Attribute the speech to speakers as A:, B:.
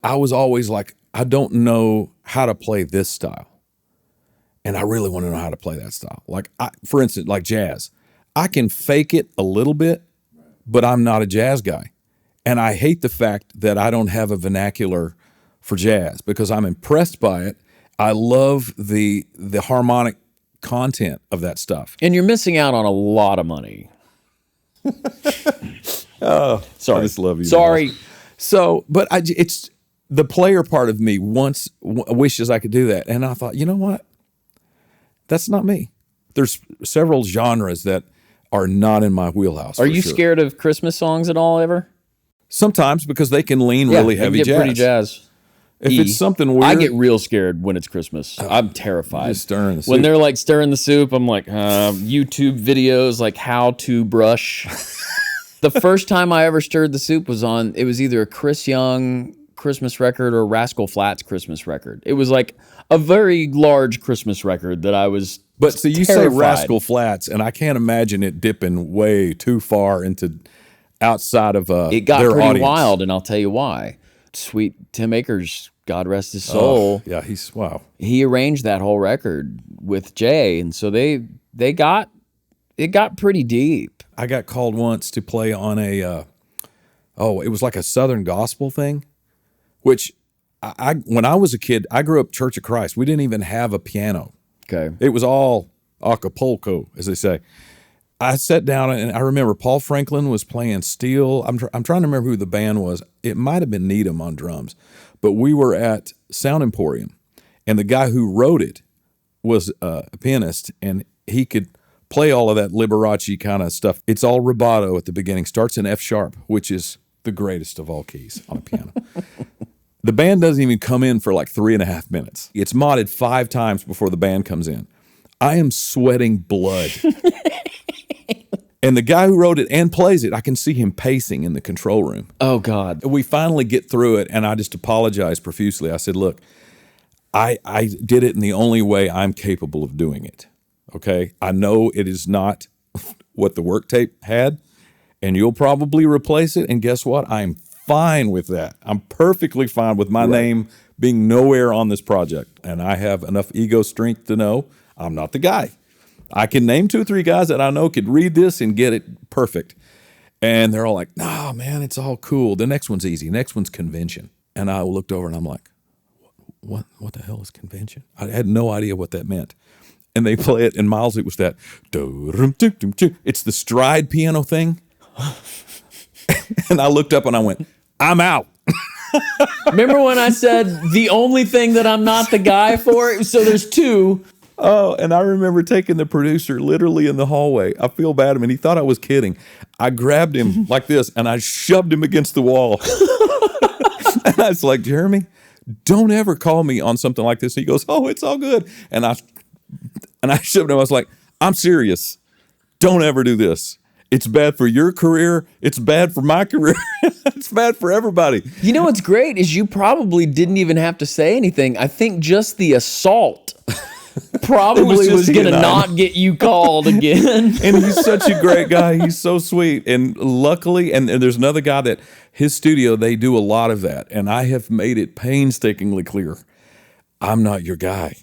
A: I was always like, I don't know how to play this style. And I really want to know how to play that style. Like, for instance, like jazz. I can fake it a little bit, but I'm not a jazz guy. And I hate the fact that I don't have a vernacular for jazz because I'm impressed by it. I love the harmonic content of that stuff.
B: And you're missing out on a lot of money.
A: Oh,
B: sorry.
A: I just love you.
B: Sorry.
A: Man. So, but it's the player part of me wishes I could do that. And I thought, you know what? That's not me. There's several genres that are not in my wheelhouse.
B: Are you scared of Christmas songs at all ever?
A: Sometimes, because they can lean really heavy jazz.
B: Pretty jazz.
A: If it's something weird,
B: I get real scared when it's Christmas. I'm terrified.
A: Just stirring the soup.
B: When they're like stirring the soup, I'm like, YouTube videos like how to brush. The first time I ever stirred the soup it was either a Chris Young Christmas record or Rascal Flatts Christmas record. It was like a very large Christmas record that I was
A: But so you
B: terrified.
A: say Rascal Flatts, and I can't imagine it dipping way too far into outside of
B: it got
A: their
B: pretty
A: audience.
B: wild, and I'll tell you why. Sweet Tim Akers, God rest his soul.
A: Yeah, wow.
B: He arranged that whole record with Jay, and so it got pretty deep.
A: I got called once to play on it was like a Southern gospel thing, which when I was a kid, I grew up Church of Christ. We didn't even have a piano.
B: Okay.
A: It was all Acapulco, as they say. I sat down and I remember Paul Franklin was playing steel. I'm trying to remember who the band was. It might have been Needham on drums, but we were at Sound Emporium, and the guy who wrote it was a pianist, and he could play all of that Liberace kind of stuff. It's all rubato at the beginning. Starts in F sharp, which is the greatest of all keys on a piano. The band doesn't even come in for like 3.5 minutes. It's modded 5 times before the band comes in. I am sweating blood. And the guy who wrote it and plays it, I can see him pacing in the control room.
B: Oh, God.
A: We finally get through it, and I just apologized profusely. I said, look, I did it in the only way I'm capable of doing it, okay? I know it is not what the work tape had, and you'll probably replace it, and guess what? I'm fine with that. I'm perfectly fine with my name being nowhere on this project, and I have enough ego strength to know I'm not the guy. I can name 2 or 3 guys that I know could read this and get it perfect. And they're all like, nah, man, it's all cool. The next one's easy. Next one's convention. And I looked over and I'm like, what the hell is convention? I had no idea what that meant. And they play it, and Miles, it was that, it's the stride piano thing. And I looked up and I went, I'm out.
B: Remember when I said the only thing that I'm not the guy for? So there's 2.
A: Oh, and I remember taking the producer literally in the hallway. I feel bad of him, and he thought I was kidding. I grabbed him like this, and I shoved him against the wall. And I was like, Jeremy, don't ever call me on something like this. He goes, oh, it's all good. And I shoved him. I was like, I'm serious. Don't ever do this. It's bad for your career. It's bad for my career. It's bad for everybody.
B: You know what's great is you probably didn't even have to say anything. I think just the assault probably was going to not get you called again.
A: And he's such a great guy. He's so sweet. And luckily, and there's another guy that his studio, they do a lot of that. And I have made it painstakingly clear, I'm not your guy.